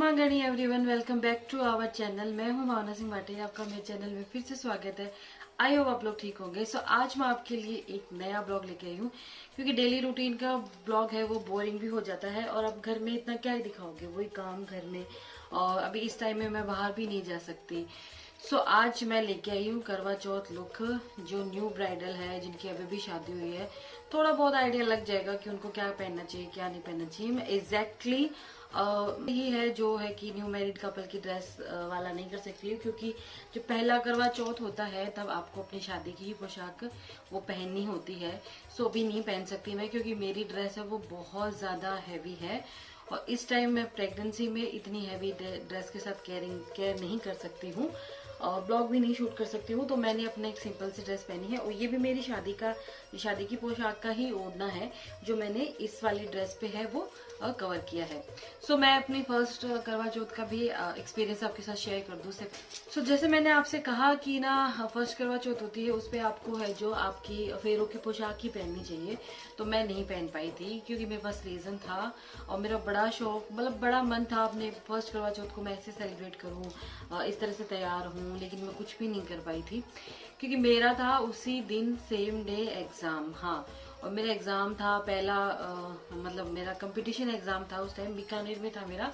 महागणी everyone, welcome back to our channel. मैं हूं भावना सिंह भाटिया, आपका मेरे चैनल में फिर से स्वागत है। आई होप आप लोग ठीक होंगे। सो आज मैं आपके लिए एक नया ब्लॉग लेके आई हूँ, क्योंकि डेली रूटीन का ब्लॉग है वो बोरिंग भी हो जाता है और अब घर में इतना क्या ही दिखाओगे, वही काम घर में। और अभी इस टाइम में मैं बाहर भी नहीं जा सकती। सो आज मैं लेके आई हूँ करवा चौथ लुक। जो न्यू ब्राइडल है, जिनकी अभी भी शादी हुई है, थोड़ा बहुत आइडिया लग जाएगा कि उनको क्या पहनना चाहिए क्या नहीं पहनना चाहिए। मैं एग्जैक्टली यही है जो है कि न्यू मैरिड कपल की ड्रेस वाला नहीं कर सकती हूँ, क्योंकि जो पहला करवा चौथ होता है तब आपको अपनी शादी की ही पोशाक वो पहननी होती है। सो अभी नहीं पहन सकती मैं, क्योंकि मेरी ड्रेस है वो बहुत ज्यादा हैवी है और इस टाइम मैं प्रेगनेंसी में इतनी हैवी ड्रेस के साथ केयर नहीं कर सकती हूँ और ब्लॉग भी नहीं शूट कर सकती हूँ। तो मैंने अपना एक सिंपल सी ड्रेस पहनी है और ये भी मेरी शादी की पोशाक का ही ओढ़ना है जो मैंने इस वाली ड्रेस पे है वो कवर किया है। सो मैं अपनी फर्स्ट करवा चौथ का भी एक्सपीरियंस आपके साथ शेयर कर दूं। सो जैसे मैंने आपसे कहा कि ना फर्स्ट करवा चौथ होती है, उस पे आपको है जो आपकी फेरों की पोशाक ही पहननी चाहिए। तो मैं नहीं पहन पाई थी क्योंकि मेरे पास रीजन था और मेरा बड़ा शौक, मतलब बड़ा मन था अपने फर्स्ट करवा चौथ को मैं ऐसे सेलिब्रेट करूँ, इस तरह से तैयार हूँ, लेकिन मैं कुछ भी नहीं कर पाई थी क्योंकि मेरा था उसी दिन सेम डे एग्जाम। हाँ, और मेरा एग्जाम था पहला, मतलब मेरा कंपटीशन एग्जाम था उस टाइम, बीकानेर में था मेरा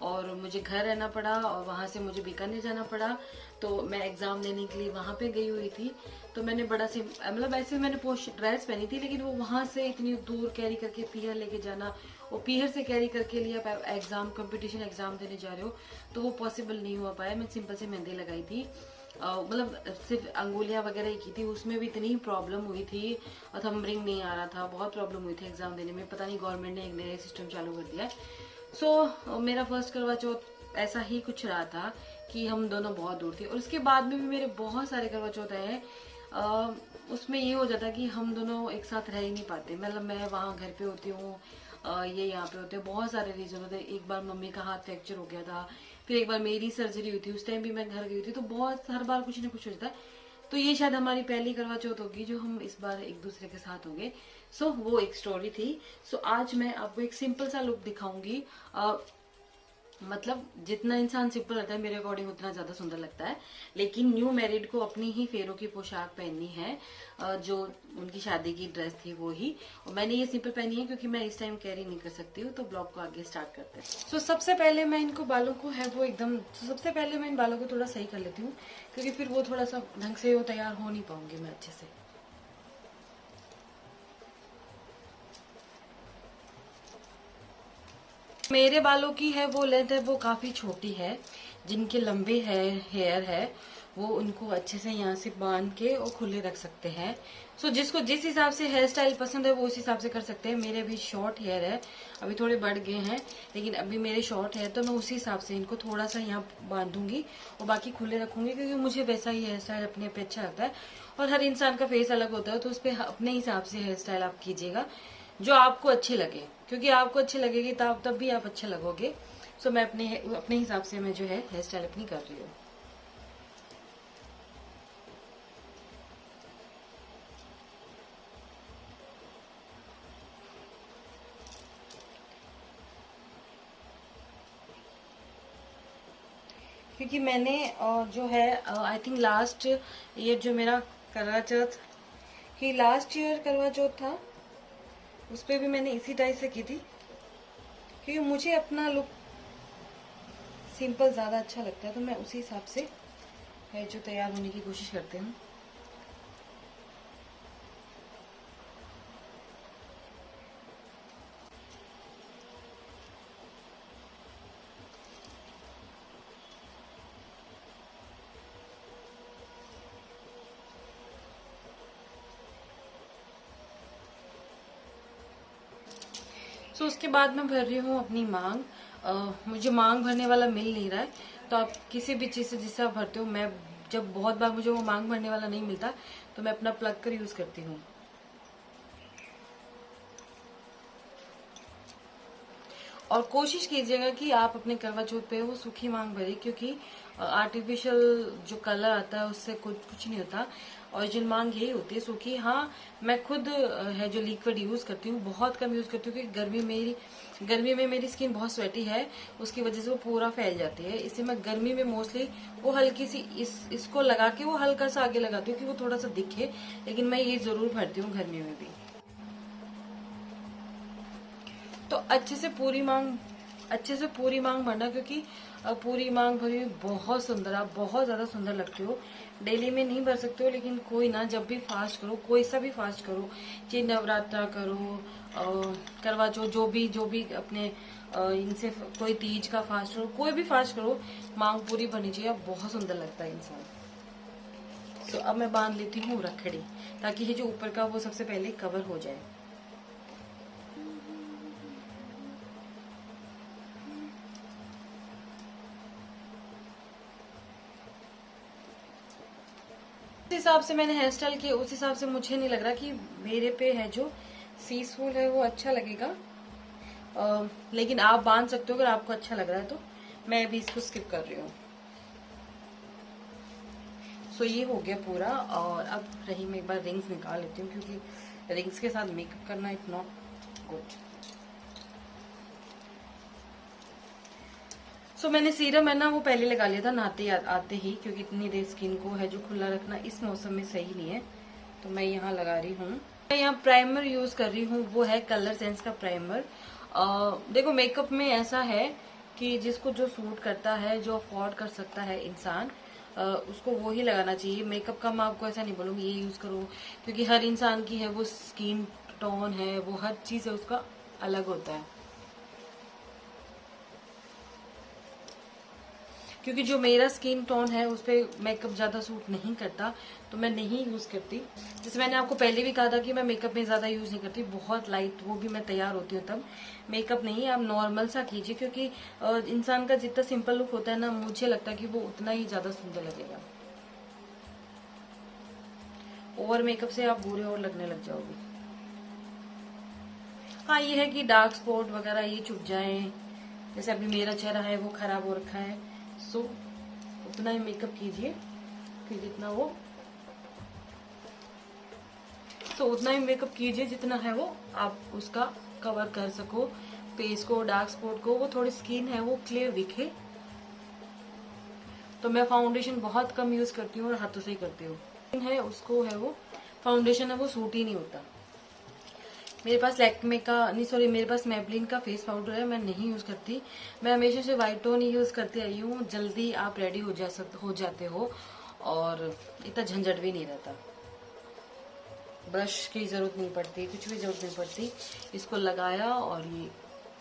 और मुझे घर रहना पड़ा और वहां से मुझे बीकानेर जाना पड़ा। तो मैं एग्जाम देने के लिए वहां पे गई हुई थी। तो मैंने बड़ा सी, मतलब ऐसे मैंने ड्रेस पहनी थी, लेकिन वो वहां से इतनी दूर कैरी करके पीहर लेके जाना, वो पीहर से कैरी करके लिए आप एग्जाम कंपटीशन एग्जाम देने जा रहे हो तो वो पॉसिबल नहीं हुआ पाया। मैं सिंपल से मेहंदी लगाई थी, मतलब सिर्फ अंगुलियां वगैरह ही की थी, उसमें भी इतनी प्रॉब्लम हुई थी और थंबरिंग नहीं आ रहा था, बहुत प्रॉब्लम हुई थी एग्जाम देने में। पता नहीं गवर्नमेंट ने एक नया सिस्टम चालू कर दिया है। सो मेरा फर्स्ट करवा चौथ ऐसा ही कुछ रहा था कि हम दोनों बहुत दूर थे और उसके बाद में भी मेरे बहुत सारे करवा चौथ आए हैं। उसमें ये हो जाता है कि हम दोनों एक साथ रह ही नहीं पाते, मतलब मैं वहाँ घर पे होती हूँ, ये यहाँ पे होते हैं, बहुत सारे रीजन होते हैं। एक बार मम्मी का हाथ फ्रैक्चर हो गया था, फिर एक बार मेरी सर्जरी हुई थी, उस टाइम भी मैं घर गई थी। तो बहुत हर बार कुछ ना कुछ हो जाता है। तो ये शायद हमारी पहली करवा चौथ होगी जो हम इस बार एक दूसरे के साथ होंगे। सो वो एक स्टोरी थी। सो आज मैं आपको एक सिंपल सा लुक दिखाऊंगी। मतलब जितना इंसान सिंपल रहता है मेरे अकॉर्डिंग उतना ज्यादा सुंदर लगता है, लेकिन न्यू मैरिड को अपनी ही फेरों की पोशाक पहननी है, जो उनकी शादी की ड्रेस थी वो ही। और मैंने ये सिंपल पहनी है क्योंकि मैं इस टाइम कैरी नहीं कर सकती हूँ। तो ब्लॉग को आगे स्टार्ट करते हैं। सो सबसे पहले मैं इनको बालों को है वो एकदम, सबसे पहले मैं इन बालों को थोड़ा सही कर लेती हूँ, क्योंकि फिर वो थोड़ा सा ढंग से वो तैयार हो नहीं पाऊंगी मैं अच्छे से। मेरे बालों की है वो लेंथ है वो काफी छोटी है, जिनके लंबे है हेयर है वो उनको अच्छे से यहाँ से बांध के और खुले रख सकते हैं। सो जिसको जिस हिसाब से हेयर स्टाइल पसंद है वो उस हिसाब से कर सकते हैं। मेरे अभी शॉर्ट हेयर है, अभी थोड़े बढ़ गए हैं, लेकिन अभी मेरे शॉर्ट है तो मैं उसी हिसाब से इनको थोड़ा सा यहाँ बांधूंगी और बाकी खुले रखूंगी, क्योंकि मुझे वैसा ही हेयर स्टाइल अपने पे अच्छा लगता है। और हर इंसान का फेस अलग होता है, तो उस पर अपने हिसाब से हेयर स्टाइल आप कीजिएगा जो आपको अच्छी लगे, क्योंकि आपको अच्छी लगेगी तब भी आप अच्छे लगोगे। सो मैं अपने हिसाब से मैं जो है हेयर स्टाइल अपनी कर रही हूँ। क्योंकि मैंने जो है आई थिंक लास्ट ईयर जो मेरा करवा चौथ ही लास्ट ईयर करवा चौथ था, उस पर भी मैंने इसी टाइप से की थी, क्योंकि मुझे अपना लुक सिंपल ज्यादा अच्छा लगता है, तो मैं उसी हिसाब से है जो तैयार होने की कोशिश करती हूँ। सो उसके बाद मैं भर रही हूँ अपनी मांग। मुझे मांग भरने वाला मिल नहीं रहा है, तो आप किसी भी चीज से जिससे आप भरते हो, मैं जब बहुत बार मुझे वो मांग भरने वाला नहीं मिलता तो मैं अपना प्लग कर यूज करती हूँ। और कोशिश कीजिएगा कि आप अपने करवा चौथ पे वो सूखी मांग भरे, क्योंकि आर्टिफिशियल जो कलर आता है उससे कुछ नहीं होता। ओरिजिनल मांग यही होती है। सूखी हाँ, मैं खुद है जो लिक्विड यूज करती हूँ, बहुत कम यूज करती हूँ क्योंकि गर्मी में मेरी स्किन बहुत स्वेटी है, उसकी वजह से वो पूरा फैल जाती है। इसलिए मैं गर्मी में मोस्टली वो हल्की सी इसको लगा के वो हल्का सा आगे लगाती हूँ कि वो थोड़ा सा दिखे, लेकिन मैं ये जरूर भरती हूँ गर्मी में भी। तो अच्छे से पूरी मांग भरना, क्योंकि पूरी मांग भरी हुई बहुत सुंदर, आप बहुत ज्यादा सुंदर लगते हो। डेली में नहीं भर सकते हो, लेकिन कोई ना, जब भी फास्ट करो, कोई सा भी फास्ट करो, चाहे नवरात्रा करो, करवा चौथ, जो भी अपने इनसे कोई तीज का फास्ट करो, कोई भी फास्ट करो, मांग पूरी भरनी चाहिए, बहुत सुंदर लगता है इंसान। तो अब मैं बांध लेती हूँ रखड़ी, ताकि ये जो ऊपर का वो सबसे पहले कवर हो जाए। उस हिसाब से मैंने हेयर स्टाइल किया, उस हिसाब से मुझे नहीं लग रहा कि मेरे पे है जो सीसफुल है वो अच्छा लगेगा। लेकिन आप बांध सकते हो अगर आपको अच्छा लग रहा है तो। मैं अभी इसको स्किप कर रही हूँ। सो ये हो गया पूरा। और अब रही, मैं एक बार रिंग्स निकाल लेती हूँ, क्योंकि रिंग्स के साथ मेकअप करना इट नॉट गुड। सो मैंने सीरम है ना वो पहले लगा लिया था नहाते आते ही, क्योंकि इतनी देर स्किन को है जो खुला रखना इस मौसम में सही नहीं है। तो मैं यहाँ लगा रही हूँ। मैं यहाँ प्राइमर यूज कर रही हूँ, वो है कलर सेंस का प्राइमर। देखो मेकअप में ऐसा है कि जिसको जो सूट करता है, जो अफोर्ड कर सकता है इंसान, उसको वो ही लगाना चाहिए। मेकअप का मैं आपको ऐसा नहीं बोलूंगी ये यूज करो, क्योंकि हर इंसान की है वो स्किन टोन है, वो हर चीज है उसका अलग होता है। क्योंकि जो मेरा स्किन टोन है उस पर मेकअप ज्यादा सूट नहीं करता, तो मैं नहीं यूज करती। जैसे मैंने आपको पहले भी कहा था कि मैं मेकअप में ज्यादा यूज नहीं करती, बहुत लाइट, वो भी मैं तैयार होती हूँ तब। मेकअप नहीं, आप नॉर्मल सा कीजिए, क्योंकि इंसान का जितना सिंपल लुक होता है ना, मुझे लगता है कि वो उतना ही ज्यादा सुंदर लगेगा। ओवर मेकअप से आप बुरे और लगने लग जाओगे। हाँ ये है कि डार्क स्पॉट वगैरह ये छुप जाए, जैसे अभी मेरा चेहरा है वो खराब हो रखा है। सो उतना ही मेकअप कीजिए कि जितना वो, तो उतना ही मेकअप कीजिए जितना है वो आप उसका कवर कर सको, फेस को, डार्क स्पॉट को, वो थोड़ी स्किन है वो क्लियर दिखे। तो मैं फाउंडेशन बहुत कम यूज करती हूँ और हाथों से ही करती हूँ। है उसको है वो फाउंडेशन है वो सूट ही नहीं होता। मेरे पास लैक्मे का नहीं, सॉरी, मेरे पास मैबलिन का फेस पाउडर है, मैं नहीं यूज करती। मैं हमेशा से व्हाइट टोन ही यूज करती आई हूँ। जल्दी आप रेडी हो जाते हो और इतना झंझट भी नहीं रहता। ब्रश की जरूरत नहीं पड़ती, कुछ भी जरूरत नहीं पड़ती। इसको लगाया और ये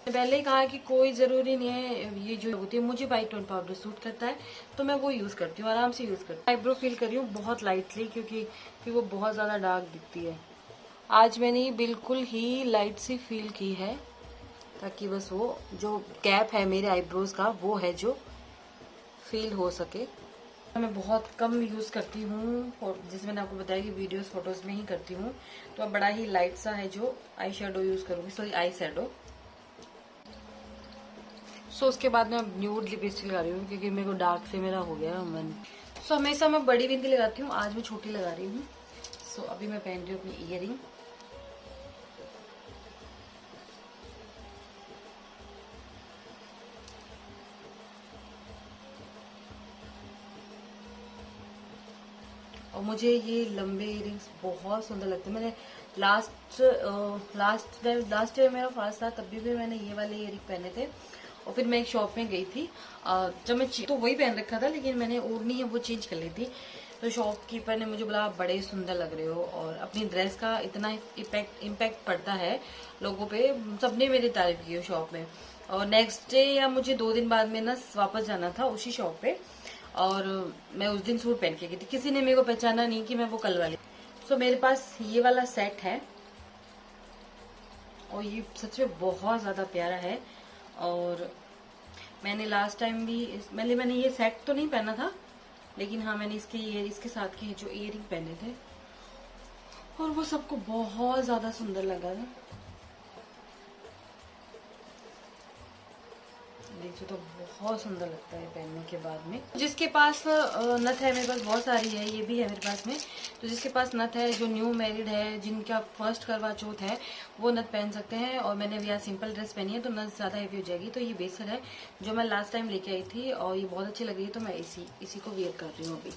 पहले ही कहा कि कोई जरूरी नहीं है, ये जो होती है, मुझे व्हाइट टोन पाउडर सूट करता है तो मैं वो यूज करती हूँ, आराम से यूज करती हूँ। आईब्रो फिल कर रही हूँ बहुत लाइटली, क्योंकि फिर वो बहुत ज्यादा डार्क दिखती है। आज मैंने बिल्कुल ही लाइट सी फील की है, ताकि बस वो जो गैप है मेरे आईब्रोज का वो है जो फील हो सके। मैं बहुत कम यूज करती हूँ, और जैसे मैंने आपको बताया कि वीडियोस फोटोज में ही करती हूँ, तो अब बड़ा ही लाइट सा है जो आई शेडो यूज करूंगी, सॉरी आई शेडो। सो उसके बाद मैं न्यूड लिपस्टिक लगा रही हूँ, क्योंकि मेरे को डार्क से मेरा हो गया मन। सो हमेशा मैं बड़ी बिंदी लगाती हूँ, आज मैं छोटी लगा रही हूँ। सो अभी मैं पहन रही हूँ अपनी ईयरिंग। और मुझे ये लंबे इयरिंग्स बहुत सुंदर लगते हैं। मैंने लास्ट ईयर मेरा फास्ट था, तब भी मैंने ये वाले इयरिंग पहने थे। और फिर मैं एक शॉप में गई थी, जब मैं तो वही पहन रखा था, लेकिन मैंने ओढ़नी है वो चेंज कर ली थी। तो शॉपकीपर ने मुझे बोला आप बड़े सुंदर लग रहे हो, और अपनी ड्रेस का इतना इम्पैक्ट पड़ता है लोगों पे। सबने मेरी तारीफ की शॉप में। और नेक्स्ट डे या मुझे 2 दिन बाद में ना वापस जाना था उसी शॉप पे, और मैं उस दिन सूट पहन के गई थी। किसी ने मेरे को पहचाना नहीं कि मैं वो कल वाली। सो मेरे पास ये वाला सेट है, और ये सच में बहुत ज्यादा प्यारा है। और मैंने लास्ट टाइम भी मैंने ये सेट तो नहीं पहना था, लेकिन हाँ मैंने इसके साथ के जो इयरिंग पहने थे, और वो सबको बहुत ज्यादा सुंदर लगा था। देखो तो बहुत सुंदर लगता है पहनने के बाद में। जिसके पास नथ है, मेरे पास बहुत सारी है, ये भी है मेरे पास में, तो जिसके पास नथ है, जो न्यू मैरिड है, जिनका फर्स्ट करवा चौथ है, वो नथ पहन सकते हैं। और मैंने अभी आज सिंपल ड्रेस पहनी है तो नथ ज़्यादा हेवी हो जाएगी। तो ये बेसर है जो मैं लास्ट टाइम लेके आई थी और ये बहुत अच्छी लग रही है, तो मैं इसी को वेयर कर रही हूँ अभी।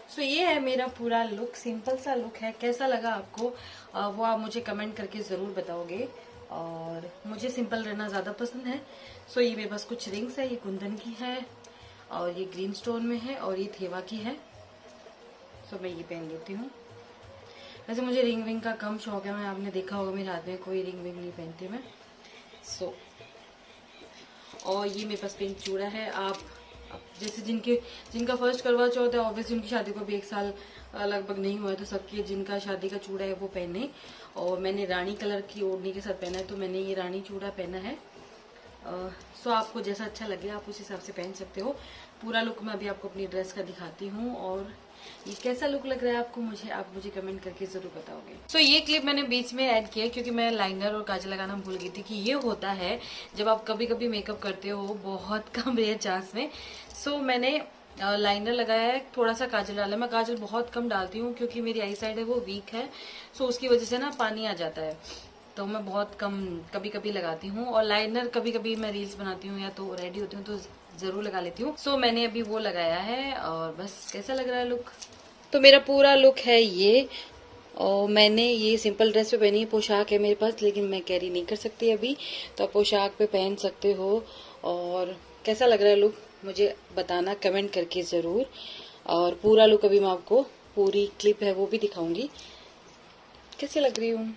सो ये है मेरा पूरा लुक, सिंपल सा लुक है। कैसा लगा आपको वो आप मुझे कमेंट करके ज़रूर बताओगे। और मुझे सिंपल रहना ज़्यादा पसंद है। सो ये मेरे पास कुछ रिंग्स है, ये कुंदन की है और ये ग्रीन स्टोन में है और ये थेवा की है। सो मैं ये पहन लेती हूँ। वैसे मुझे रिंग विंग का कम शौक है, मैं आपने देखा होगा मेरे हाथ में कोई रिंग विंग नहीं पहनती मैं। सो और ये मेरे पास पिंक चूड़ा है। आप जैसे जिनका फर्स्ट करवा चौथ है, ऑब्वियसली उनकी शादी को भी 1 साल लगभग नहीं हुआ है, तो सबके जिनका शादी का चूड़ा है वो पहने। और मैंने रानी कलर की ओढ़नी के साथ पहना है, तो मैंने ये रानी चूड़ा पहना है। सो आपको जैसा अच्छा लगे आप उस हिसाब से पहन सकते हो। पूरा लुक मैं अभी आपको अपनी ड्रेस का दिखाती हूँ और ये कैसा लुक लग रहा है आपको, आप मुझे कमेंट करके जरूर बताओगे। सो ये क्लिप मैंने बीच में ऐड किया क्योंकि मैं लाइनर और काजल लगाना भूल गई थी कि ये होता है जब आप कभी कभी मेकअप करते हो, बहुत कम रेयर चांस में। सो मैंने लाइनर लगाया है, थोड़ा सा काजल डाला। मैं काजल बहुत कम डालती हूँ क्योंकि मेरी आई साइड है वो वीक है, सो उसकी वजह से ना पानी आ जाता है, तो मैं बहुत कम कभी कभी लगाती हूँ। और लाइनर कभी कभी मैं रील्स बनाती हूँ या तो रेडी होती हूँ तो जरूर लगा लेती हूँ। सो मैंने अभी वो लगाया है और बस कैसा लग रहा है लुक। तो मेरा पूरा लुक है ये, और मैंने ये सिंपल ड्रेस पे पहनी है। पोशाक है मेरे पास लेकिन मैं कैरी नहीं कर सकती अभी, तो आप पोशाक पे पहन सकते हो। और कैसा लग रहा है लुक मुझे बताना कमेंट करके ज़रूर। और पूरा लुक अभी मैं आपको पूरी क्लिप है वो भी दिखाऊंगी कैसे लग रही हूँ।